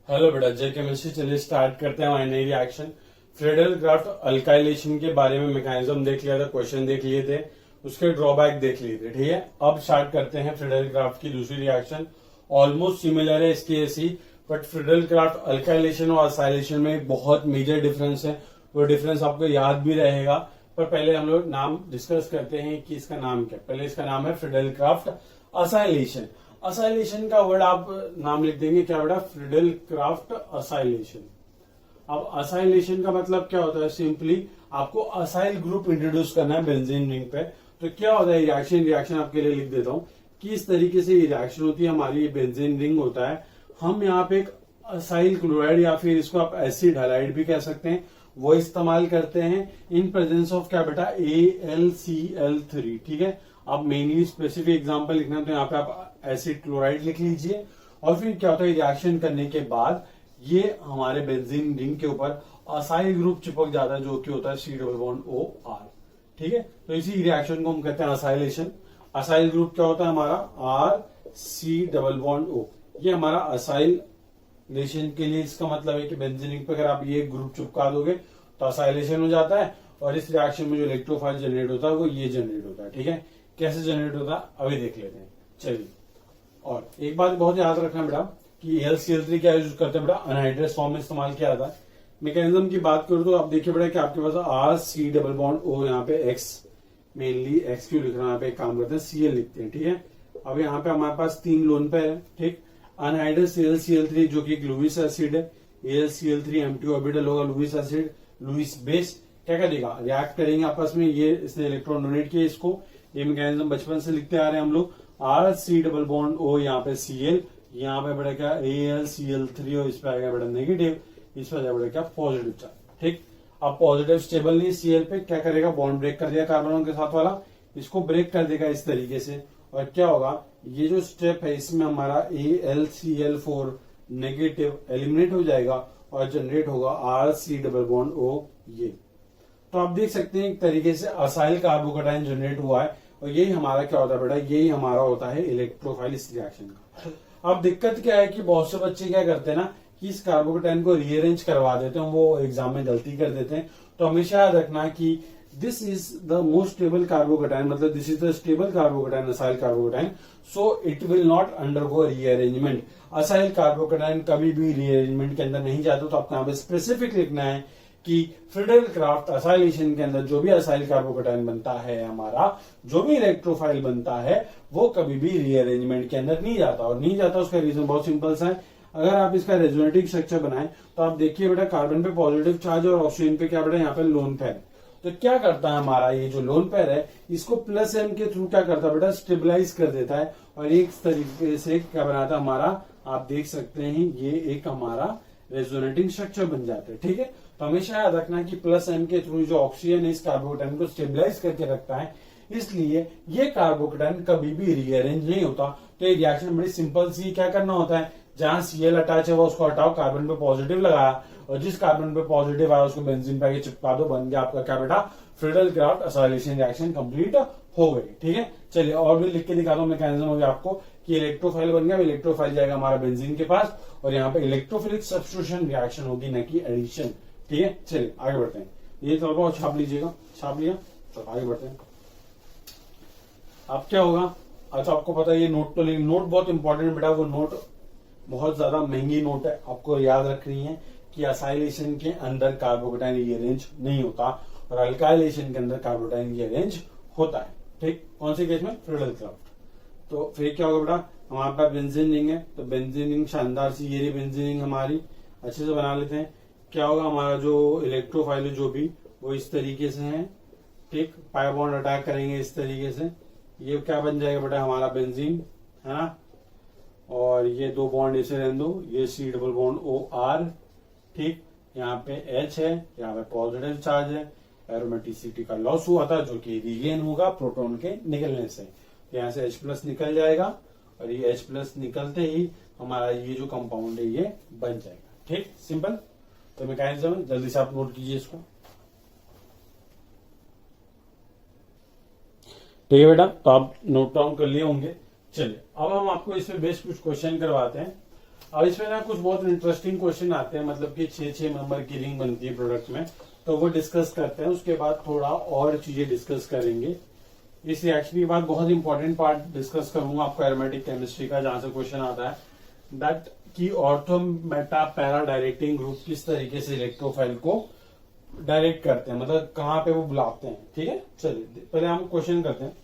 Hello बेटा, जय chemistry. चलिए स्टार्ट करते हैं हमारी नई रिएक्शन। फ्रीडल क्राफ्ट अल्काइलेशन के बारे में मैकेनिज्म देख लिया था, क्वेश्चन देख लिए थे, उसके ड्रॉबैक देख लिए थे। ठीक है, अब स्टार्ट करते हैं फ्रीडल क्राफ्ट की दूसरी रिएक्शन। ऑलमोस्ट सिमिलर है इसकी ऐसी, बट फ्रीडल क्राफ्ट अल्काइलेशन और असाइलेशन में एक बहुत मेजर डिफरेंस है। वो डिफरेंस आपको याद भी रहेगा, पर पहले हम लोग नाम डिस्कस करते हैं कि इसका नाम क्या। पहले इसका नाम है फ्रीडल क्राफ्ट असाइलेशन। असाइलेशन का वर्ड आप नाम लिख देंगे, क्या बेटा? Friedel craft acylation. अब असाइलेशन का मतलब क्या होता है? सिंपली आपको असाइल ग्रुप इंट्रोड्यूस करना है बेंजीन रिंग पे। तो क्या होता है रिएक्शन आपके लिए लिख देता हूं कि इस तरीके से ये रिएक्शन होती है हमारी। ये बेंजीन रिंग होता है, हम यहाँ पे एक असाइल क्लोराइड या फिर इसको आप एसिड हैलाइड भी कह सकते हैं, वो इस्तेमाल करते हैं इन प्रेजेंस ऑफ क्या बेटा? AlCl3। ठीक है, अब मेनली स्पेसिफिक एग्जांपल लिखना है तो यहाँ पे आप एसिड क्लोराइड लिख लीजिए। और फिर क्या होता है, रिएक्शन करने के बाद ये हमारे बेंजीन रिंग के ऊपर असाइल ग्रुप चिपक जाता है, जो कि होता है C++OR। ठीक है, तो इसी रिएक्शन को हम कहते हैं असाइलेशन। असाइल ग्रुप क्या होता है हमारा? RC++O। ये हमारा असाइलेशन के लिए इसका मतलब है कि बेंजीन रिंग पे अगर आप ये ग्रुप चिपका दोगे तो असाइलेशन हो जाता है, और इस रिएक्शन में जो इलेक्ट्रोफाइल जनरेट होता है वो ये जनरेट होता है। ठीक है, कैसे जनरेट होता है अभी देख लेते हैं। चलिए, और एक बात बहुत याद रखना बेटा कि AlCl3 क्या यूज करते हैं बेटा? अनहाइड्रस फॉर्म में इस्तेमाल किया जाता है। मैकेनिज्म की बात करूं तो आप देखिए बेटा कि आपके पास RC++O, यहाँ पे X, मेनली X क्यों लिख रहा है यहाँ पे? एक काम करते हैं Cl लिखते हैं। ठीक है, अब यहाँ पे हमारे पास 3 लोन पेयर है। ठीक, अनहाइड्रस AlCl3 जो कि लुईस एसिड है, AlCl3 M2 ऑर्बिटल होगा, लुईस एसिड, लुईस बेस क्या करेगा? रिएक्ट करेंगे आपस में। ये इसने इलेक्ट्रॉन डोनेट किया इसको। ये मैकेनिज्म बचपन से लिखते आ रहे हैं हम लोग। RC++O, यहाँ पे Cl, यहाँ पे बेटा क्या? AlCl3, और इस पे आएगा बेटा नेगेटिव, इस पे जाएगा बेटा क्या? Positive charge. ठीक, अब पॉजिटिव स्टेबल नहीं Cl पे, क्या करेगा? बॉन्ड ब्रेक कर दिया कार्बन के साथ वाला, इसको ब्रेक कर देगा इस तरीके से। और क्या होगा? ये जो स्टेप है इसमें हमारा AlCl4 नेगेटिव एलिमिनेट हो जाएगा और जनरेट होगा RC++O। ये तो आप देख सकते हैं एक तरीके से असाइल कार्बोकेटाइन जनरेट हुआ है, और यही हमारा क्या होता है बेटा? यही हमारा होता है इलेक्ट्रोफाइल इस रिएक्शन का। अब दिक्कत क्या है कि बहुत से बच्चे क्या करते हैं ना कि इस कार्बोकेटाइन को रीअरेंज करवा देते हैं, वो एग्जाम में गलती कर देते हैं। तो हमेशा याद रखना कि this is the most stable carbocation, मतलब this is the stable carbocation, acyl carbocation, so it will not undergo rearrangement. Acyl carbocation कभी भी रीअरेंजमेंट के अंदर नहीं जाता। तो आपको यहाँ पे स्पेसिफिक लिखना है कि फ्रीडल क्राफ्ट असाइलेशन के अंदर जो भी असाइल कार्बोकेटाइन बनता है हमारा, जो भी इलेक्ट्रोफाइल बनता है, वो कभी भी रीअरेंजमेंट के अंदर नहीं जाता। और नहीं जाता उसका रीजन बहुत सिंपल सा है। अगर आप इसका रेजोनेटिंग स्ट्रक्चर बनाएं तो आप देखिए बेटा, कार्बन पे पॉजिटिव चार्ज और ऑक्सीजन पे क्या बेटा? यहाँ पे लोन पेयर। तो क्या करता है हमारा ये जो लोन पेयर है, इसको +M के थ्रू क्या करता है बेटा? स्टेबलाइज कर देता है, और एक तरीके से क्या बनाता है हमारा? आप देख सकते हैं ये एक हमारा रेजोनेटिंग स्ट्रक्चर बन जाता है। ठीक है, तो हमेशा याद रखना कि +M के थ्रू जो ऑक्सीजन है इस कार्बोकेटाइन को स्टेबलाइज करके रखता है, इसलिए ये कार्बोकेटाइन कभी भी रीअरेंज नहीं होता। तो ये रिएक्शन बड़ी सिंपल सी, क्या करना होता है? जहां Cl अटैच है वो उसको हटाओ, कार्बन पे पॉजिटिव लगाया, और जिस कार्बन पे पॉजिटिव आया उसको बेंजीन पे चिपका दो, बन गया आपका क्या बेटा? Friedel craft acylation reaction complete हो गई। ठीक है, चलिए और भी लिख के दिखा दो मैकेनिज्म हो गया आपको कि इलेक्ट्रोफाइल बन गया, इलेक्ट्रोफाइल जाएगा हमारा बेंजीन के पास, और यहाँ पे इलेक्ट्रोफिलिक सब्स्टिट्यूशन रिएक्शन होगी, न कि एडिशन। ठीक है, चलिए आगे बढ़ते हैं। ये थोड़ा बहुत छाप लीजिएगा, छाप लिया, तो आगे बढ़ते हैं। अब क्या होगा? अच्छा, आपको पता है ये नोट तो लेकिन नोट बहुत इंपॉर्टेंट बेटा, वो नोट बहुत ज्यादा महंगी नोट है, आपको याद रखनी है कि असाइलेशन के अंदर कार्बोकेटाइन रीअरेंज नहीं होता, और अल्काइलेशन के अंदर कार्बोकेटाइन रीअरेंज होता है। ठीक, कौन से केस में? Friedel craft. तो फिर क्या होगा बेटा? हमारे पास बेंजीन रिंग है, तो बेंजीन रिंग शानदार सी, ये बेंजीन रिंग हमारी अच्छे से बना लेते हैं। क्या होगा? हमारा जो इलेक्ट्रोफाइल जो भी वो इस तरीके से है। ठीक, पाई बॉन्ड अटैक करेंगे इस तरीके से, ये क्या बन जाएगा बेटा? हमारा बेंजीन है ना, और ये 2 बॉन्ड इसे रहने दो, ये C++OR। ठीक, यहाँ पे H है, यहाँ पे पॉजिटिव चार्ज है, एरोमेटिसिटी का लॉस हुआ था जो कि रीगेन होगा प्रोटॉन के निकलने से। यहाँ से H+ निकल जाएगा, और ये H+ निकलते ही हमारा ये जो कंपाउंड है ये बन जाएगा। ठीक, सिंपल। तो मैकेनिज्म है, जल्दी से आप नोट कीजिए इसको। ठीक है बेटा, तो आप नोट डाउन कर लिए होंगे। चलिए अब हम आपको इसमें बेस्ट कुछ क्वेश्चन करवाते हैं। अब इसमें ना कुछ बहुत इंटरेस्टिंग क्वेश्चन आते हैं, मतलब कि 6 मेंबर की रिंग बनती है प्रोडक्ट में, तो वो डिस्कस करते हैं। उसके बाद थोड़ा और चीजें डिस्कस करेंगे। इस रिएक्शन के बाद बहुत इंपॉर्टेंट पार्ट डिस्कस करूंगा आपको एरोमेटिक केमिस्ट्री का, जहां से क्वेश्चन आता है दैट कि ortho Meta para directing group किस तरीके से इलेक्ट्रोफाइल को डायरेक्ट करते हैं, मतलब कहां पे वो बुलाते हैं। ठीक है, चलिए पहले हम क्वेश्चन करते हैं।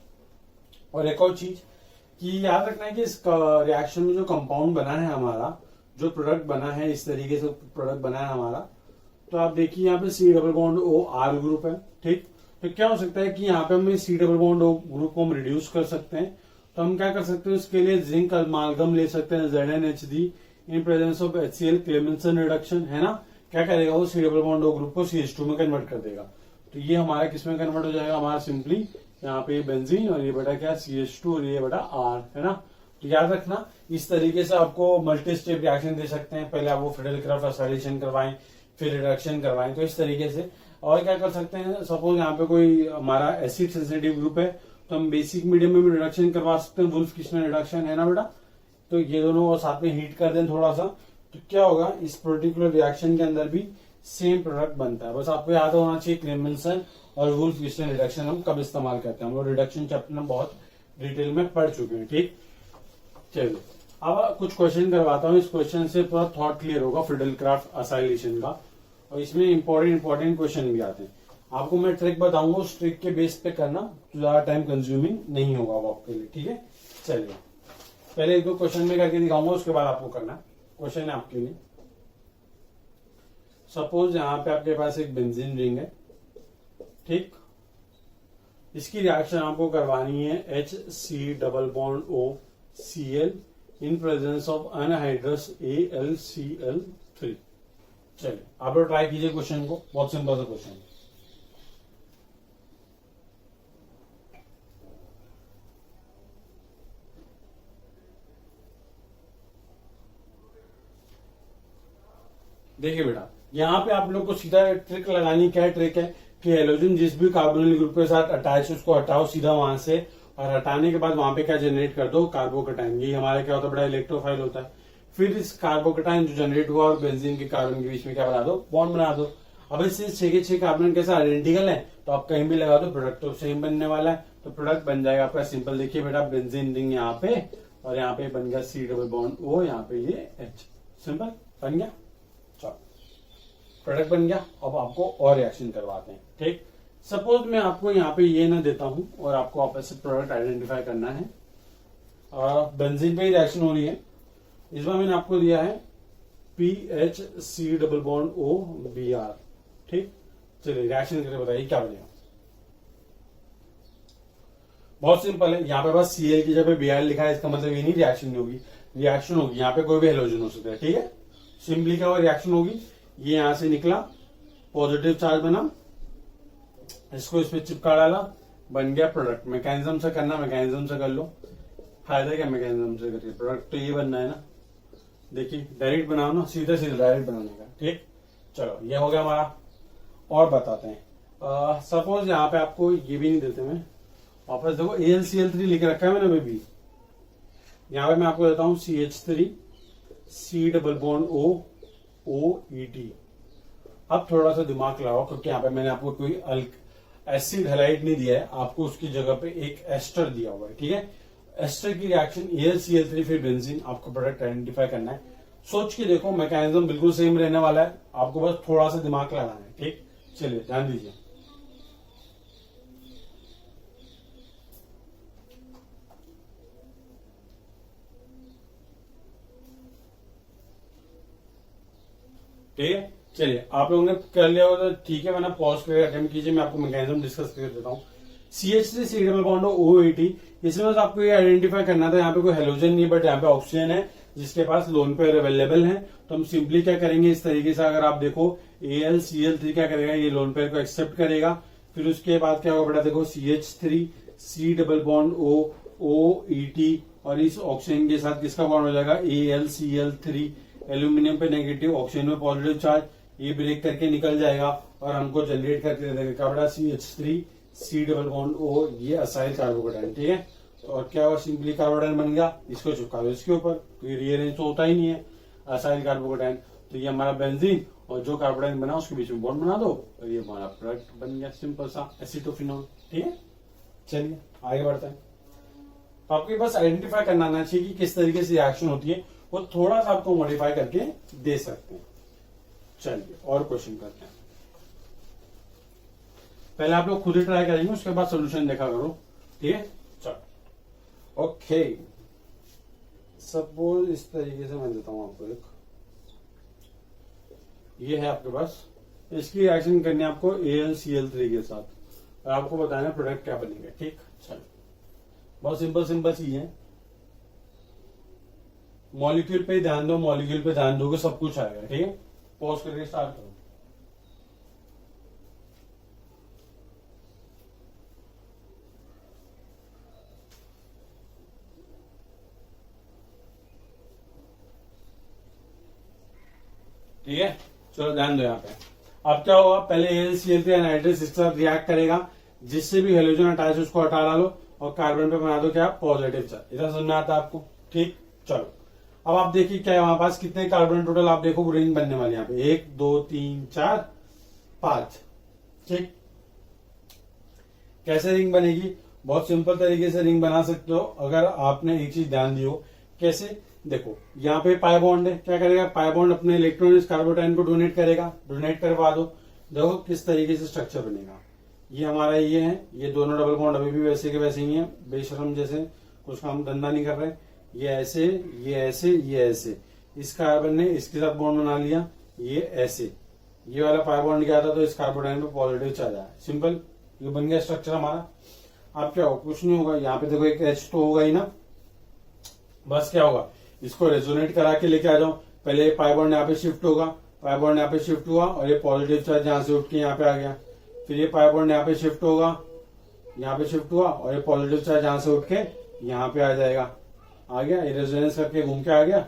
और एक और चीज कि याद रखना है कि इस रिएक्शन में जो कंपाउंड बना है हमारा, जो प्रोडक्ट बना है, इस तरीके से प्रोडक्ट बना है हमारा, तो आप देखिए यहाँ पे C double bond O R group है। ठीक, तो क्या हो सकता है कि यहाँ पे हम C double bond O group को हम रिड्यूस कर सकते हैं। तो हम क्या कर सकते हैं, उसके लिए जिंक अमालगम ले सकते हैं ZnHD in presence of HCl Clemmensen reduction, है ना। क्या करेगा वो C double bond O group को CH2 में कन्वर्ट कर देगा। तो ये हमारा किस में कन्वर्ट हो जाएगा, हमारा सिंपली यहाँ पे बेंजीन और ये बटा क्या CH2 और ये बटा R, है ना। तो याद रखना इस तरीके से आपको मल्टी स्टेप रिएक्शन दे सकते हैं। पहले आप वो फ्रीडेल-क्राफ्ट एसिलेशन करवाएं, फिर रिडक्शन करवाएं, तो इस तरीके से। और क्या कर सकते हैं, सपोज यहाँ पे कोई हमारा एसिड सेंसिटिव ग्रुप है तो हम बेसिक मीडियम में भी रिडक्शन करवा सकते हैं, वुल्फ किस्टन रिडक्शन, है ना बेटा। तो ये दोनों साथ में हीट कर दें थोड़ा सा, तो क्या होगा, इस पर्टिकुलर रिएक्शन के अंदर भी सेम प्रोडक्ट बनता है। बस आपको याद होना चाहिए क्लेमेंसन और वुल्फ किस्टन रिडक्शन हम कब इस्तेमाल करते हैं। हम लोग रिडक्शन चैप्टर में बहुत डिटेल में पढ़ चुके हैं। ठीक, चलिए अब कुछ क्वेश्चन करवाता हूँ। इस क्वेश्चन से पूरा थॉट क्लियर होगा फ्रीडेल-क्राफ्ट एसिलेशन का, और इसमें इंपॉर्टेंट क्वेश्चन भी आते हैं। आपको मैं ट्रिक बताऊंगा, उस ट्रिक के बेस पे करना, तो ज्यादा टाइम कंज्यूमिंग नहीं होगा वो आपके लिए। ठीक है, चलिए पहले एक दो क्वेश्चन में करके दिखाऊंगा, उसके बाद आपको करना। क्वेश्चन है आपके लिए, सपोज यहाँ पे आपके पास एक बेंजीन रिंग है। ठीक, इसकी रिएक्शन आपको करवानी है HC double bond O Cl in presence of anhydrous AlCl3। चलिए आप लोग ट्राई कीजिए क्वेश्चन को, बहुत सिंपल सा क्वेश्चन है। देखिए बेटा, यहाँ पे आप लोग को सीधा ट्रिक लगानी, क्या ट्रिक है कि हेलोजन जिस भी कार्बोनिल ग्रुप के साथ अटैच है उसको हटाओ सीधा वहां से, और हटाने के बाद वहां पे क्या जनरेट कर दो, कार्बोकटाइन। ये हमारा क्या होता है, बड़ा इलेक्ट्रोफाइल होता है। फिर इस कार्बोकटाइन जो जनरेट हुआ और बेंजीन के कार्बन के बीच में क्या बना दो, बॉन्ड बना दो। अब इससे 6 के 6 कार्बन कैसे आइडेंटिकल है, तो आप कहीं भी लगा दो, प्रोडक्ट तो सेम बनने वाला है, तो प्रोडक्ट बन जाएगा आपका सिंपल। देखिए बेटा, बेंजीन रिंग यहाँ पे और यहाँ पे बन गया C डबल बॉन्ड O, यहाँ पे ये H, सिंपल बन गया। चलो प्रोडक्ट बन गया। अब आपको और रिएक्शन करवाते हैं। ठीक, सपोज मैं आपको यहाँ पे ये ना देता हूं और आपको आपस से प्रोडक्ट आइडेंटिफाई करना है। बेंजीन पे ही रिएक्शन हो रही है। इस बार मैंने आपको दिया है PHC double bond O Br। ठीक, चलिए रिएक्शन करके बताइए क्या बनेगा। बहुत सिंपल है, यहाँ पे बस Cl की जगह Br लिखा है, इसका मतलब ये नहीं रिएक्शन नहीं होगी, रिएक्शन होगी। यहाँ पे कोई भी हेलोजन हो सकता है। ठीक है, सिंपली क्या हुआ, रिएक्शन होगी। ये यहां से निकला, पॉजिटिव चार्ज बना, इसको इस पे चिपका डाला, बन गया प्रोडक्ट। मैकेनिज्म से करना, मैकेनिज्म से कर लो, फायदा क्या मैकेनिज्म से करके, प्रोडक्ट तो ये बनना है ना। देखिए डायरेक्ट बनाओ ना, सीधा सीधा डायरेक्ट बनाने का। ठीक, चलो ये हो गया हमारा। और बताते हैं, सपोज यहाँ पे आपको ये भी नहीं देते, मैं वापस देखो AlCl3 लिख रखा है मैंने अभी भी। यहाँ पे मैं आपको देता हूँ CH3 C double bond O OET। अब थोड़ा सा दिमाग लगाओ, क्योंकि यहाँ पे मैंने आपको कोई एसिड हैलाइड नहीं दिया है, आपको उसकी जगह पे एक एस्टर दिया हुआ है। ठीक है, एस्टर की रिएक्शन AlCl3 फिर बेंजीन, आपको प्रोडक्ट आइडेंटिफाई करना है। सोच के देखो, मैकेनिज्म बिल्कुल सेम रहने वाला है, आपको बस थोड़ा सा दिमाग लगाना है। ठीक, चलिए ध्यान दीजिए। ठीक है, चलिए आप लोगों ने कर लिया हो तो ठीक है, मैंने पॉज करके अटेम्प्ट कीजिए, मैं आपको मैकेनिज्म डिस्कस कर देता हूँ। CH3 C double bond OET, इसमें बस आपको ये आइडेंटिफाई करना था, यहाँ पे कोई हेलोजन नहीं, बट यहाँ पे ऑक्सीजन है जिसके पास लोन पेयर अवेलेबल है। तो हम सिंपली क्या करेंगे, इस तरीके से अगर आप देखो AlCl3 क्या करेगा, ये लोन पेयर को एक्सेप्ट करेगा। फिर उसके बाद क्या होगा बेटा, देखो CH3 C double bond O OET, और इस ऑक्सीजन के साथ किसका बॉन्ड हो जाएगा, AlCl3। एल्यूमिनियम पे नेगेटिव, ऑक्सीजन में पॉजिटिव चार्ज, ये ब्रेक करके निकल जाएगा और हमको जनरेट करके दे देगा क्या बेटा, CH3 C double bond O, ये असाइल कार्बोकटाइन। ठीक है, तो और क्या हुआ, सिंपली कार्बोकटाइन बन गया। इसको चिपका दो इसके ऊपर, तो ये रीअरेंज तो होता ही नहीं है। असाइल कार्बोकेटाइन, तो ये हमारा बेंजीन और जो कार्बोकेटाइन बना उसके बीच में बॉन्ड बना दो और ये हमारा प्रोडक्ट बन गया, सिंपल सा एसीटोफिनॉल। ठीक है, चलिए आगे बढ़ते हैं। तो आपके पास आइडेंटिफाई करना आना चाहिए कि किस तरीके से रिएक्शन होती है, वो थोड़ा सा आपको मॉडिफाई करके दे सकते हैं। चलिए और क्वेश्चन करते हैं। पहले आप लोग खुद ही ट्राई करेंगे, उसके बाद सोल्यूशन देखा करो। ठीक है, चलो ओके। सपोज इस तरीके से मैं देता हूं आपको एक, ये है आपके पास, इसकी रिएक्शन करनी है आपको AlCl3 के साथ और आपको बताना है प्रोडक्ट क्या बनेगा। ठीक, चलो बहुत सिंपल सिंपल चीज है। मॉलिक्यूल पे ध्यान दो, मॉलिक्यूल पे ध्यान दोगे सब कुछ आएगा। ठीक है, पॉज करके स्टार्ट करो। ठीक है, चलो ध्यान दो यहाँ पे। अब क्या होगा, पहले AlCl3 एनहाइड्रेस इसके साथ रिएक्ट करेगा, जिससे भी हेलोजन हटाए उसको हटा डालो और कार्बन पे बना दो क्या, पॉजिटिव चार्ज। इतना समझ में आता है आपको? ठीक, चलो अब आप देखिए क्या है हमारे पास, कितने कार्बन टोटल आप देखो रिंग बनने वाली यहाँ पे, 1 2 3 4 5। ठीक, कैसे रिंग बनेगी? बहुत सिंपल तरीके से रिंग बना सकते हो अगर आपने एक चीज ध्यान दी हो। कैसे? देखो यहाँ पे पाई बॉन्ड है, क्या करेगा, पाई बॉन्ड अपने इलेक्ट्रॉन इस कार्बोटाइन को डोनेट करेगा, डोनेट करवा दो। देखो किस तरीके से स्ट्रक्चर बनेगा। ये हमारा ये है, ये दोनों डबल बॉन्ड अभी भी वैसे के वैसे ही है, बेशरम जैसे, कुछ काम धंधा नहीं कर रहे। ये ऐसे, ये ऐसे, ये ऐसे, इस कार्बन ने इसके साथ बॉन्ड बना लिया, ये ऐसे, ये वाला पाई बॉन्ड गया था तो इस कार्बोटाइन पे पॉजिटिव चार्ज आया। सिंपल, ये बन गया स्ट्रक्चर हमारा। अब क्या होगा, कुछ नहीं होगा, यहाँ पे देखो एक H तो होगा ही ना। बस क्या होगा, इसको रेजोनेट करा के लेके आ जाओ। पहले पाई बॉन्ड यहाँ पे शिफ्ट होगा, पाई बॉन्ड यहाँ पे शिफ्ट हुआ और ये पॉजिटिव चार्ज यहाँ से उठ के यहाँ पे आ गया। फिर ये पाई बॉन्ड यहाँ पे शिफ्ट होगा, यहाँ पे शिफ्ट हुआ और ये पॉजिटिव चार्ज यहाँ से उठ के यहाँ पे आ जाएगा। आ गया, ये रेजोनेंस करके घूम के आ गया।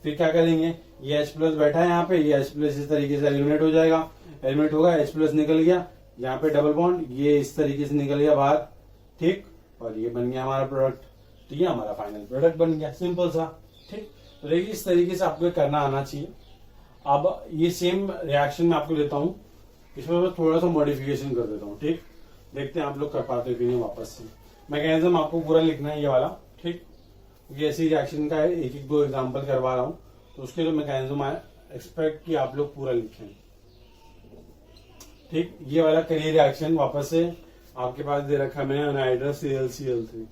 फिर क्या करेंगे, ये H प्लस बैठा है यहाँ पे, ये H प्लस इस तरीके से एलिमिनेट हो जाएगा। एलिमिनेट होगा, H प्लस निकल गया, यहाँ पे डबल बॉन्ड ये इस तरीके से निकल गया बाहर। ठीक, और ये बन गया हमारा प्रोडक्ट। तो ये हमारा फाइनल प्रोडक्ट बन गया, सिंपल सा। ठीक, तो देखिए इस तरीके से आपको करना आना चाहिए। अब ये सेम रिएक्शन मैं आपको देता हूँ, इसमें मैं थोड़ा सा मॉडिफिकेशन कर देता हूँ। ठीक, देखते हैं आप लोग कर पाते हो कि नहीं। वापस से मैकेनिज्म आपको पूरा लिखना है ये वाला। ठीक, ये ऐसी रिएक्शन का एक एक दो एग्जांपल करवा रहा हूँ, तो उसके लिए मैकेनिज्म आई एक्सपेक्ट कि आप लोग पूरा लिखें। ठीक, ये वाला करिए रिएक्शन। वापस से आपके पास दे रखा है मैंने एनहाइड्रस AlCl3।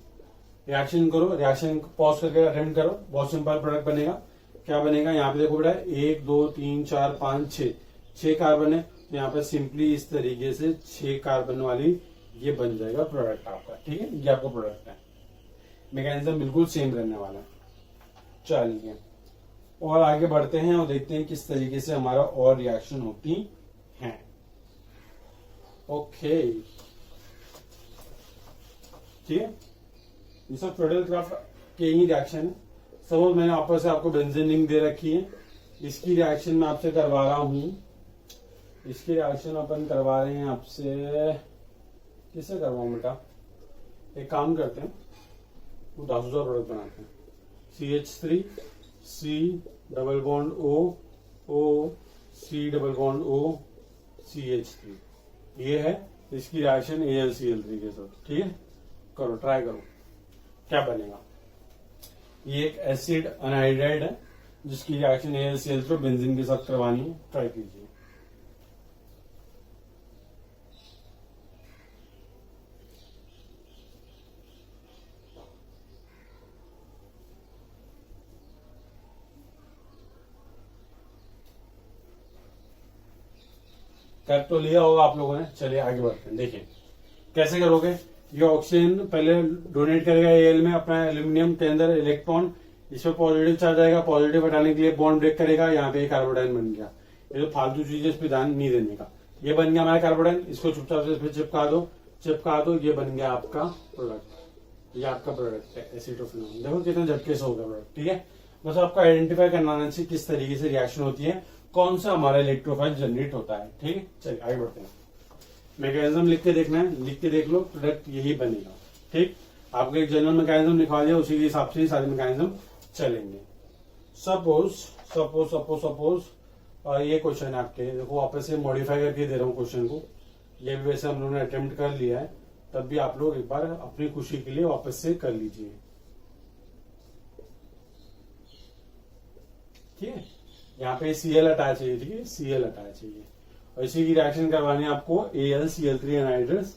रिएक्शन करो, रिएक्शन पॉज करके अटेम्प्ट करो, बहुत सिंपल प्रोडक्ट बनेगा। क्या बनेगा, यहाँ पे देखो बेटा 1 2 3 4 5 6 कार्बन है, तो यहाँ पे सिंपली इस तरीके से 6 कार्बन वाली ये बन जाएगा प्रोडक्ट आपका। ठीक है, ये आपका प्रोडक्ट है। मैकेनिज्म बिल्कुल सेम रहने वाला है। चलिए और आगे बढ़ते हैं और देखते हैं किस तरीके से हमारा और रिएक्शन होती हैं। ओके, ठीक है, ये सब फ्रेडल क्राफ्ट के ही रिएक्शन है। सपोज मैंने वापस से आपको बेंजीन रिंग दे रखी है, इसकी रिएक्शन मैं आपसे करवा रहा हूं। इसकी रिएक्शन अपन करवा रहे हैं आपसे, किससे करवाऊं बेटा, एक काम करते हैं, वो 10,000 प्रोडक्ट बनाते हैं। CH3 C double bond O C double bond O CH3, ये है इसकी रिएक्शन AlCl3 के साथ। ठीक है, करो, ट्राई करो क्या बनेगा। ये एक एसिड अनहाइड्राइड है जिसकी रिएक्शन AlCl3 बेंजीन के साथ करवानी है। ट्राई कीजिए। कर तो लिया होगा आप लोगों ने। चलिए आगे बढ़ते हैं, देखिए कैसे करोगे। ये ऑक्सीजन पहले डोनेट करेगा Al में अपना एल्यूमिनियम के अंदर इलेक्ट्रॉन, इसमें पॉजिटिव चार्ज आएगा, पॉजिटिव हटाने के लिए बॉन्ड ब्रेक करेगा, यहाँ पे कार्बोडाइन बन गया। ये तो फालतू चीजें, इस पे ध्यान नहीं देने का। ये बन गया हमारा कार्बोडाइन, इसको चुपचाप से इस पे चिपका दो, ये बन गया आपका प्रोडक्ट। ये आपका प्रोडक्ट है एसीटोफिनॉल। देखो कितना झटके से होगा प्रोडक्ट। ठीक है, बस आपको आइडेंटिफाई करना आना चाहिए किस तरीके से रिएक्शन होती है, कौन सा हमारा इलेक्ट्रोफाइल जनरेट होता है। ठीक है, चलिए आगे बढ़ते हैं। मैकेनिज्म लिख के देखना है, लिख के देख लो, प्रोडक्ट यही बनेगा। ठीक, आपको एक जनरल मैकेनिज्म लिखवा दिया, उसी के हिसाब से ही सारे मैकेनिज्म चलेंगे। सपोज सपोज सपोज सपोज ये क्वेश्चन है आपके, देखो वापस से मॉडिफाई करके दे रहा हूँ क्वेश्चन को। ये भी वैसे हम लोगों ने अटेम्प्ट कर लिया है, तब भी आप लोग एक बार अपनी खुशी के लिए वापस से कर लीजिए। ठीक है, यहाँ पे Cl अटैच है, ठीक है, Cl अटैच है ये, और इसी की रिएक्शन करवानी है आपको AlCl3 एनहाइड्रस,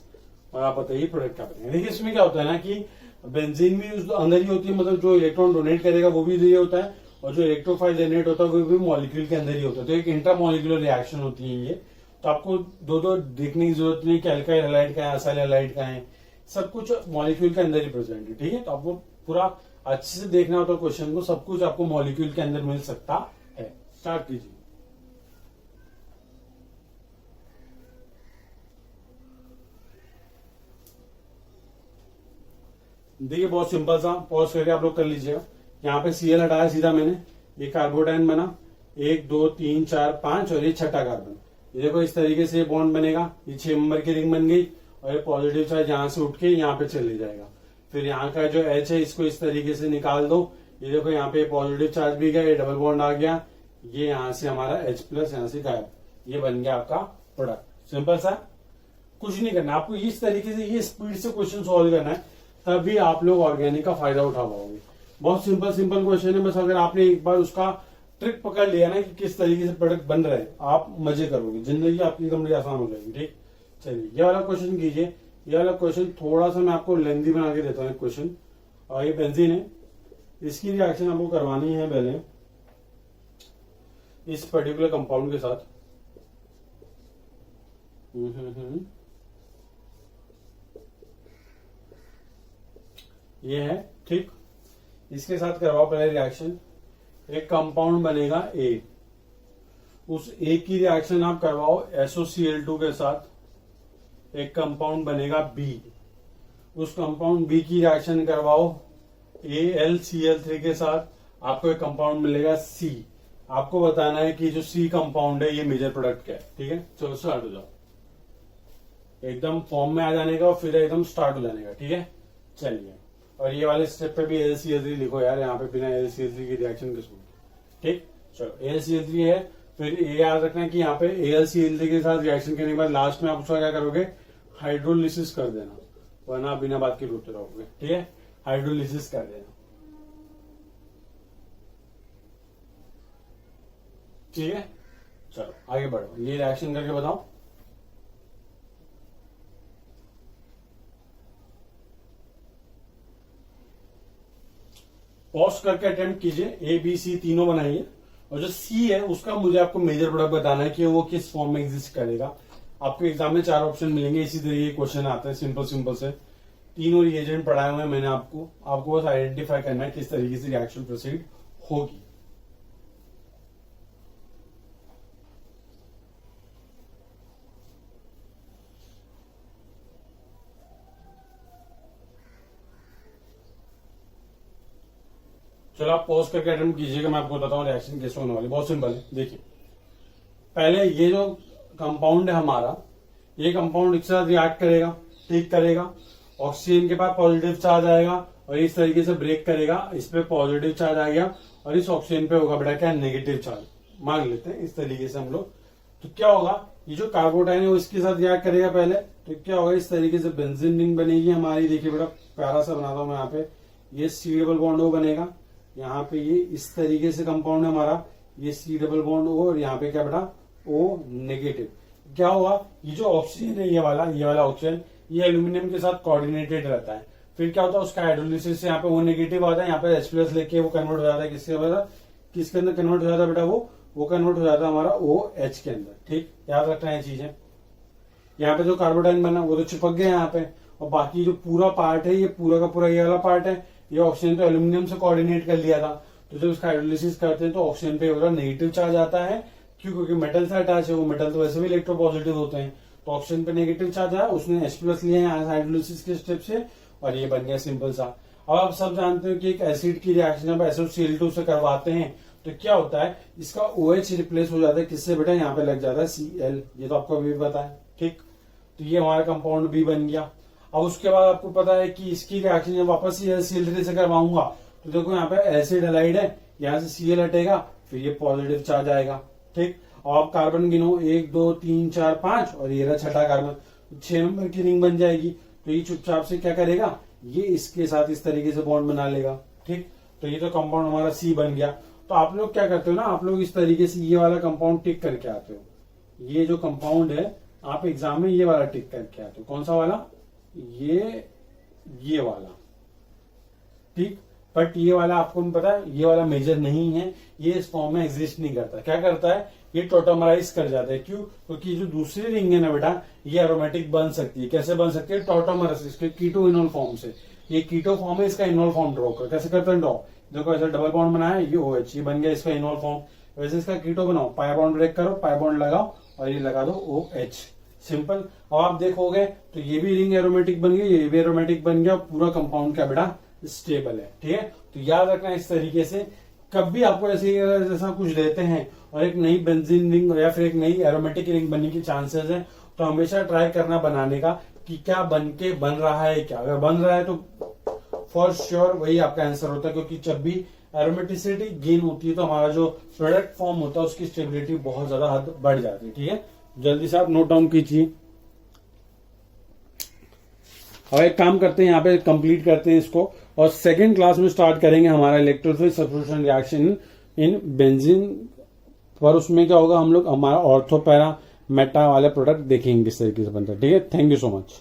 और आप बताइए प्रोडक्ट क्या बनेगा। देखिए इसमें क्या होता है ना कि बेंजीन भी उस अंदर ही होती है, मतलब जो इलेक्ट्रॉन डोनेट करेगा वो भी ये होता है, और जो इलेक्ट्रोफाइल जनरेट होता है वो भी मॉलिक्यूल के अंदर ही होता है। तो एक इंट्रामॉलिक्यूलर रिएक्शन होती है ये। तो आपको दो देखने की जरूरत नहीं कि अल्काइल हैलाइड का है, असाइल हैलाइड का है, सब कुछ मॉलिक्यूल के अंदर ही प्रेजेंट है। ठीक है, तो आपको पूरा अच्छे से देखना होता है क्वेश्चन को, सब कुछ आपको मॉलिक्यूल के अंदर मिल सकता है। स्टार्ट कीजिए। देखिए बहुत सिंपल सा, पॉज करके आप लोग कर लीजिएगा। यहाँ पे Cl हटाया सीधा मैंने, ये कार्बोटाइन बना, 1 2 3 4 5 और ये छठा कार्बन। ये देखो इस तरीके से बॉन्ड बनेगा, ये 6 नंबर की रिंग बन गई, और ये पॉजिटिव चार्ज यहाँ से उठ के यहाँ पे चले जाएगा। फिर यहाँ का जो H है इसको इस तरीके से निकाल दो, ये देखो यहाँ पे पॉजिटिव चार्ज भी गया, ये डबल बॉन्ड आ गया, ये यहाँ से हमारा H+ यहाँ से गायब, ये बन गया आपका प्रोडक्ट। सिंपल सा, कुछ नहीं करना आपको, इस तरीके से ये स्पीड से क्वेश्चन सॉल्व करना है, तभी आप लोग ऑर्गेनिक का फायदा उठा पाओगे। बहुत सिंपल सिंपल क्वेश्चन है, बस अगर आपने एक बार उसका ट्रिक पकड़ लिया ना कि किस तरीके से प्रोडक्ट बन रहे हैं, आप मजे करोगे, जिंदगी आपकी एकदम बड़ी आसान हो जाएगी। ठीक, चलिए ये वाला क्वेश्चन कीजिए। ये वाला क्वेश्चन थोड़ा सा मैं आपको लेंथी बना के देता हूँ क्वेश्चन। और ये बेंजीन है, इसकी रिएक्शन आपको करवानी है पहले इस पर्टिकुलर कंपाउंड के साथ। ये है, ठीक, इसके साथ करवाओ पहले रिएक्शन। एक कंपाउंड बनेगा A, उस A की रिएक्शन आप करवाओ SOCl2 के साथ। एक कंपाउंड बनेगा B, उस कंपाउंड B की रिएक्शन करवाओ AlCl3 के साथ, आपको एक कंपाउंड मिलेगा C। आपको बताना है कि जो C कंपाउंड है ये मेजर प्रोडक्ट क्या है। ठीक है, चलो स्टार्ट हो जाओ, एकदम फॉर्म में आ जाने का और फिर एकदम स्टार्ट हो जाने का। ठीक है, चलिए, और ये वाले स्टेप पे भी AlCl3 लिखो यार, यहाँ पे बिना AlCl3 की रिएक्शन किस। ठीक, चलो AlCl3 है, फिर ये याद रखना है कि यहाँ पे AlCl3 के साथ रिएक्शन करने के बाद लास्ट में आप उसका क्या करोगे, हाइड्रोलिसिस कर देना, वरना बिना बात के रोते रहोगे। ठीक है, हाइड्रोलिसिस कर देना। ठीक है, चलो आगे बढ़ो, ये रिएक्शन करके बताओ। पॉज करके अटेम्प्ट कीजिए, ABC तीनों बनाइए, और जो C है उसका मुझे आपको मेजर प्रोडक्ट बताना है कि वो किस फॉर्म में एग्जिस्ट करेगा। आपको एग्जाम में 4 ऑप्शन मिलेंगे, इसी तरीके क्वेश्चन आते हैं सिंपल सिंपल से। तीनों रिएजेंट पढ़ाए हुए हैं मैंने आपको बस आइडेंटिफाई करना है किस तरीके से रिएक्शन प्रोसीड होगी। चलो आप पॉज करके अटेम्प्ट कीजिएगा, मैं आपको बताता हूँ रिएक्शन कैसे होने वाली। बहुत सिंपल है, देखिए पहले ये जो कंपाउंड है हमारा, ये कंपाउंड एक साथ रिएक्ट करेगा, ठीक करेगा, ऑक्सीजन के पास पॉजिटिव चार्ज आएगा और इस तरीके से ब्रेक करेगा, इस पे पॉजिटिव चार्ज आ गया और इस ऑक्सीजन पे होगा बेटा क्या, नेगेटिव चार्ज, मान लेते हैं इस तरीके से हम लोग। तो क्या होगा, ये जो कार्बोटाइन है वो इसके साथ रिएक्ट करेगा पहले, तो क्या होगा, इस तरीके से बेंजीन रिंग बनेगी हमारी। देखिए बेटा प्यारा सा बनाता हूं मैं यहाँ पे, ये C डबल बॉन्ड O बनेगा, यहाँ पे ये इस तरीके से कंपाउंड है हमारा, ये C डबल बॉन्ड O और यहाँ पे क्या बेटा O नेगेटिव। क्या होगा, ये जो ऑक्सीजन है ये वाला ऑक्सीजन, ये एल्यूमिनियम के साथ कोऑर्डिनेटेड रहता है। फिर क्या होता है, उसका हाइड्रोलिसिस से यहाँ पे O नेगेटिव आता है, यहाँ पे H+ लेके वो कन्वर्ट हो जाता है किसके अंदर कन्वर्ट हो जाता है बेटा, वो कन्वर्ट हो जाता है हमारा OH के अंदर। ठीक, याद रखना है चीजें। यहाँ पे जो कार्बोटाइन बना वो तो चिपक गया यहाँ पे, और बाकी जो पूरा पार्ट है ये पूरा का पूरा ये वाला पार्ट है, ये ऑक्सीजन तो एल्यूमिनियम से कोऑर्डिनेट कर लिया था। तो जब इसका हाइड्रोलिसिस करते हैं तो ऑक्सीजन पे नेगेटिव चार्ज आता है, क्यों, क्योंकि मेटल से अटैच है, वो मेटल तो वैसे भी इलेक्ट्रोपॉजिटिव होते हैं, तो ऑक्सीजन पे नेगेटिव चार्ज आया, उसने H+ लिया यहाँ हाइड्रोलिसिस के स्टेप से, और ये बन गया सिंपल सा। अब आप सब जानते हो कि एक एसिड की रिएक्शन जब SOCl2 से करवाते हैं तो क्या होता है, इसका OH रिप्लेस हो जाता है किससे बेटा, यहाँ पे लग जाता है Cl, ये तो आपको अभी भी पता है। ठीक, तो ये हमारा कंपाउंड B बन गया। अब उसके बाद आपको पता है कि इसकी रिएक्शन जब वापस Cl3 से करवाऊंगा तो देखो यहाँ पे एसिड हैलाइड है, यहाँ से Cl हटेगा, फिर ये पॉजिटिव चार्ज आएगा। ठीक, और आप कार्बन गिनो 1 2 3 4 5 और ये रहा छठा कार्बन, 6 नंबर की रिंग बन जाएगी। तो ये चुपचाप से क्या करेगा, ये इसके साथ इस तरीके से बॉन्ड बना लेगा। ठीक, तो ये तो कंपाउंड हमारा सी बन गया। तो आप लोग क्या करते हो ना, आप लोग इस तरीके से ये वाला कंपाउंड टिक करके आते हो। ये जो कंपाउंड है आप एग्जाम में ये वाला टिक करके आते हो। कौन सा वाला, ये वाला। ठीक, बट ये वाला आपको पता है ये वाला मेजर नहीं है, ये इस फॉर्म में एग्जिस्ट नहीं करता। क्या करता है, ये टॉटोमराइज कर जाता है। क्यों, क्योंकि जो दूसरी रिंग है ना बेटा, ये एरोमेटिक बन सकती है। कैसे बन सकती है, टॉटोमरस, इसके कीटो इनोल फॉर्म से। ये कीटो फॉर्म है, इसका इनोल फॉर्म ड्रॉ कर। कैसे करते हैं ड्रॉ, देखो ऐसा डबल बॉन्ड बनाया, ये OH, ये बन गया इसका इनोल फॉर्म। वैसे इसका कीटो बनाओ, पाई बॉन्ड ब्रेक करो, पाई बॉन्ड लगाओ और ये लगा दो OH, सिंपल। अब आप देखोगे तो ये भी रिंग एरोमेटिक बन गई, ये भी एरोमेटिक बन गया, पूरा कंपाउंड क्या बेटा स्टेबल है। ठीक है, तो याद रखना इस तरीके से कभी आपको ऐसे जैसा कुछ देते हैं और एक नई बेंजीन रिंग या फिर एक नई एरोमेटिक रिंग बनने की चांसेस है, तो हमेशा ट्राई करना बनाने का कि क्या बन के बन रहा है। क्या अगर बन रहा है तो फॉर श्योर वही आपका आंसर होता है, क्योंकि जब भी एरोमेटिसिटी गेन होती है तो हमारा जो प्रोडक्ट फॉर्म होता है उसकी स्टेबिलिटी बहुत ज्यादा हद बढ़ जाती है। ठीक है, जल्दी से आप नोट डाउन कीजिए। और एक काम करते हैं, यहाँ पे कंप्लीट करते हैं इसको, और सेकेंड क्लास में स्टार्ट करेंगे हमारा electrophilic substitution reaction in benzene पर। उसमें क्या होगा, हम लोग हमारा ऑर्थो पैरा मेटा वाले प्रोडक्ट देखेंगे किस तरीके से बनता है। ठीक है, थैंक यू सो मच।